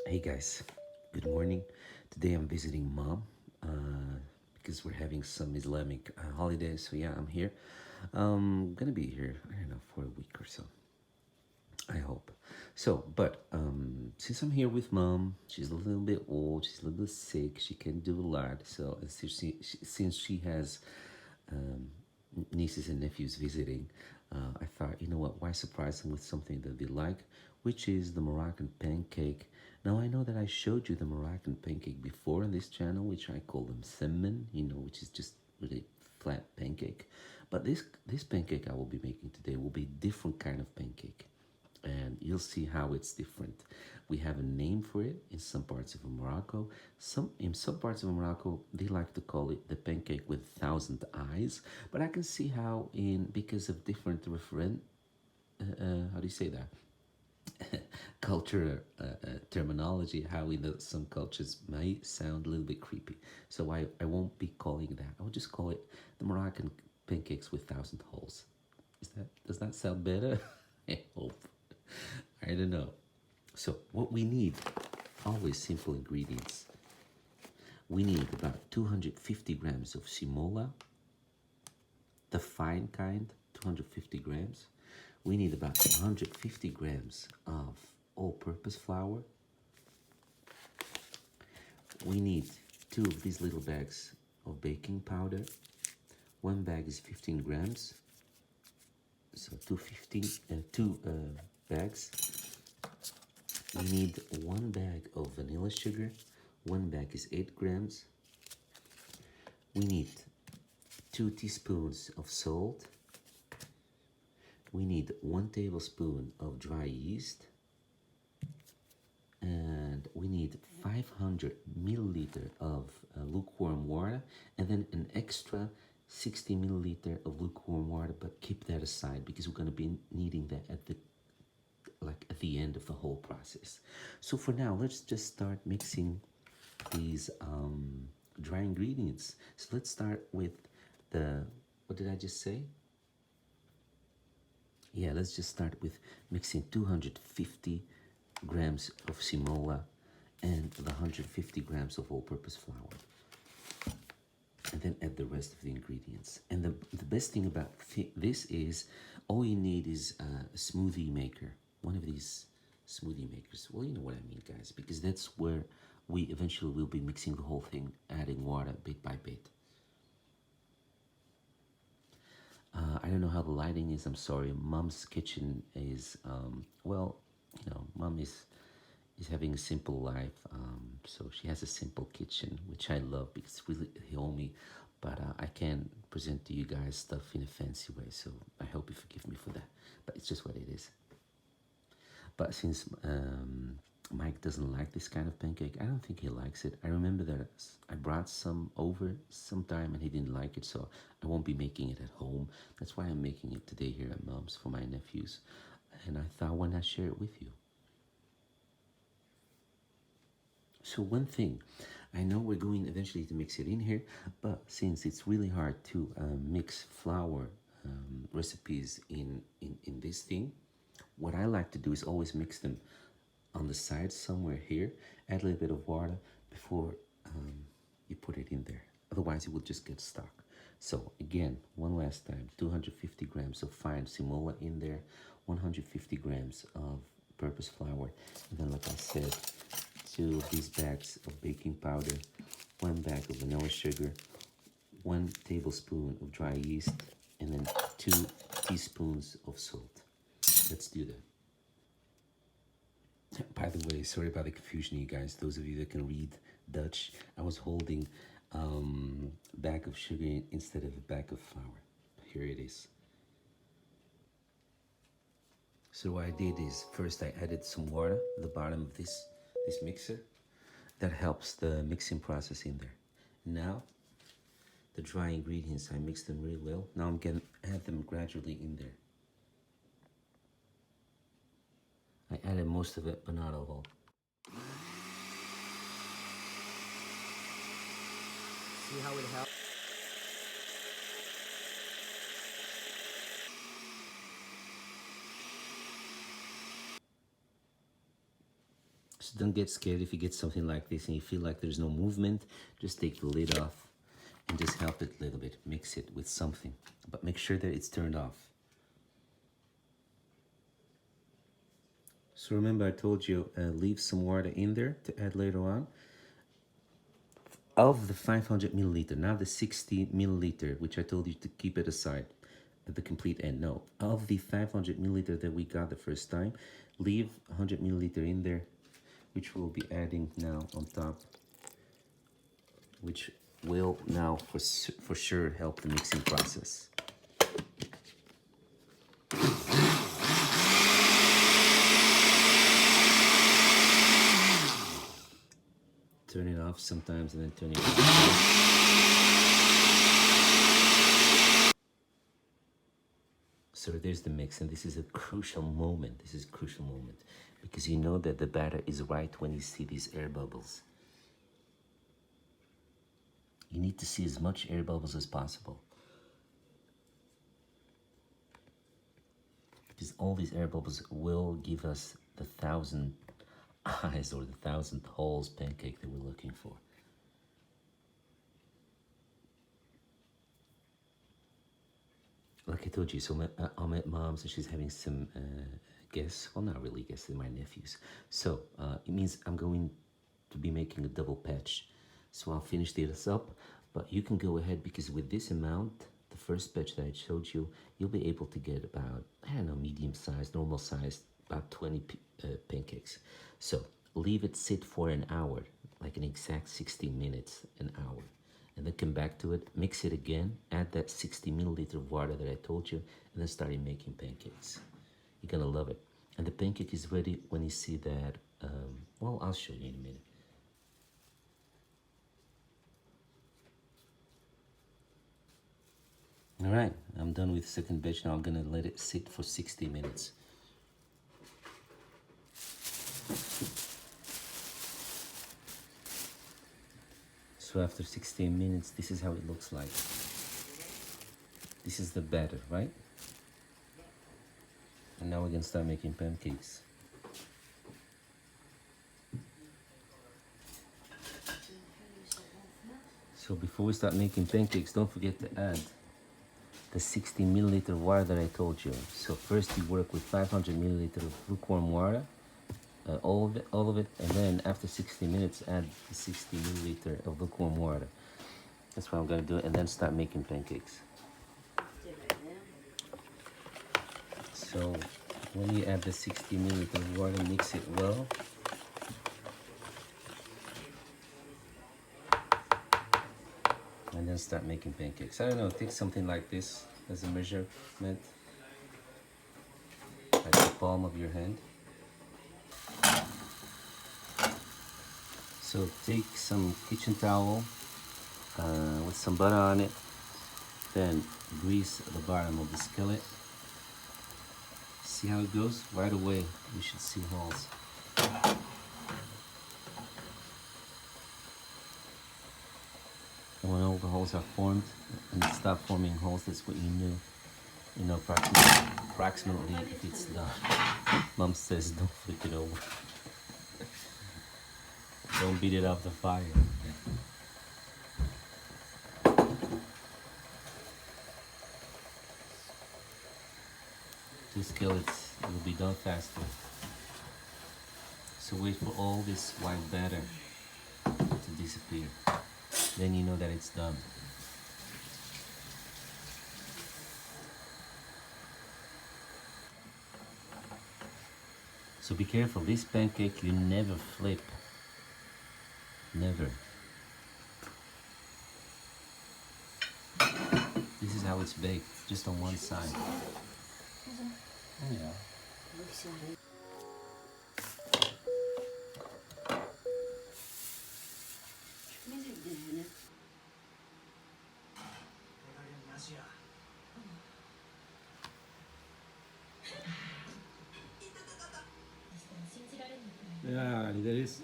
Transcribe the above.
Hey guys, good morning. Today I'm visiting mom because we're having some Islamic holidays. So yeah, I'm here. Gonna be here, I don't know, for a week or so. I hope. So, but since I'm here with mom, she's a little bit old, she's a little bit sick, she can't do a lot. So, and since she has um, nieces and nephews visiting, I thought, you know what, why surprise them with something that they like, which is the Moroccan pancake. Now, I know that I showed you the Moroccan pancake before on this channel, which I call them semmen, which is just really flat pancake. But this pancake I will be making today will be different kind of pancake, and you'll see how it's different. We have a name for it in some parts of Morocco. In some parts of Morocco, they like to call it the pancake with 1,000 eyes. But I can see how, in because of different referent, how do you say that? Culture terminology, how in some cultures might sound a little bit creepy. So I won't be calling that. I will just call it the Moroccan pancakes with 1,000 holes. Does that sound better? I hope. I don't know. So what we need, always simple ingredients. We need about 250 grams of simola, the fine kind, 250 grams. We need about 150 grams of all-purpose flour. We need two of these little bags of baking powder. One bag is 15 grams, so two bags. We need one bag of vanilla sugar. One bag is 8 grams. We need 2 teaspoons of salt. We need 1 tablespoon of dry yeast. And we need 500 milliliter of lukewarm water, and then an extra 60 milliliter of lukewarm water, but keep that aside because we're going to be needing that at the end of the whole process. So for now, let's just start mixing these dry ingredients. So let's start with what did I just say? Yeah, let's just start with mixing 250 grams of simola and the 150 grams of all-purpose flour. And then add the rest of the ingredients. And the best thing about this is all you need is a smoothie maker. One of these smoothie makers. Well, you know what I mean, guys, because that's where we eventually will be mixing the whole thing, adding water bit by bit. I don't know how the lighting is. I'm sorry. Mom's kitchen is well, Mom is having a simple life. So she has a simple kitchen, which I love because it's really homey. But I can't present to you guys stuff in a fancy way. So I hope you forgive me for that. But it's just what it is. But since Mike doesn't like this kind of pancake, I don't think he likes it. I remember that I brought some over sometime and he didn't like it, so I won't be making it at home. That's why I'm making it today here at Mom's for my nephews. And I thought, why not share it with you? So one thing, I know we're going eventually to mix it in here, but since it's really hard to mix flour recipes in this thing, what I like to do is always mix them on the side somewhere here, add a little bit of water before you put it in there. Otherwise it will just get stuck. So again, one last time, 250 grams of fine simola in there, 150 grams of purpose flour, and then like I said, 2 of these bags of baking powder, 1 bag of vanilla sugar, 1 tablespoon of dry yeast, and then 2 teaspoons of salt. Let's do that. By the way, sorry about the confusion, you guys. Those of you that can read Dutch, I was holding a bag of sugar instead of a bag of flour. Here it is. So what I did is first I added some water at the bottom of this mixer. That helps the mixing process in there. Now, the dry ingredients, I mix them really well. Now I'm going to add them gradually in there. I added most of it, but not all. See how it helps? Just don't get scared if you get something like this and you feel like there's no movement. Just take the lid off and just help it a little bit. Mix it with something, but make sure that it's turned off. So remember I told you leave some water in there to add later on. Of the 500 milliliter, not the 60 milliliter, which I told you to keep it aside at the complete end. No, of the 500 milliliter that we got the first time, leave 100 milliliter in there, which we'll be adding now on top, which will now for sure help the mixing process. Turn it off sometimes and then turn it on. So there's the mix, and this is a crucial moment. This is a crucial moment because you know that the batter is right when you see these air bubbles. You need to see as much air bubbles as possible, because all these air bubbles will give us the 1,000 eyes or the 1,000 holes pancake that we're looking for. Like I told you, so I'm at mom's and she's having some guests. Well, not really guests, they're my nephews. So it means I'm going to be making a double patch. So I'll finish this up, but you can go ahead because with this amount, the first batch that I showed you, you'll be able to get about, I don't know, medium sized, normal sized, about 20 pancakes. So leave it sit for an hour, like an exact 60 minutes, an hour. And then come back to it, mix it again, add that 60 milliliter of water that I told you, and then start making pancakes. You're gonna love it. And the pancake is ready when you see that, well, I'll show you in a minute. All right, I'm done with the second batch. Now I'm gonna let it sit for 60 minutes. So after 16 minutes, this is how it looks like. This is the batter, right? And now we're gonna start making pancakes. So before we start making pancakes, don't forget to add the 60 milliliter water that I told you. So first you work with 500 milliliter of lukewarm water, all of it, and then after 60 minutes add the 60 milliliter of lukewarm water. That's what I'm gonna do, and then start making pancakes. So when you add the 60 milliliter of water, mix it well. And then start making pancakes. I don't know, take something like this as a measurement, like the palm of your hand. So take some kitchen towel with some butter on it, then grease the bottom of the skillet. See how it goes? Right away you should see holes. And when all the holes are formed and stop forming holes, that's what you knew. You know approximately if it's done. Mom says don't flip it over. Don't beat it off the fire. Two skillets, it will be done faster. So wait for all this white batter to disappear. Then you know that it's done. So be careful, this pancake you never flip. Never. This is how it's baked, just on one side. Yeah. Ja, dat is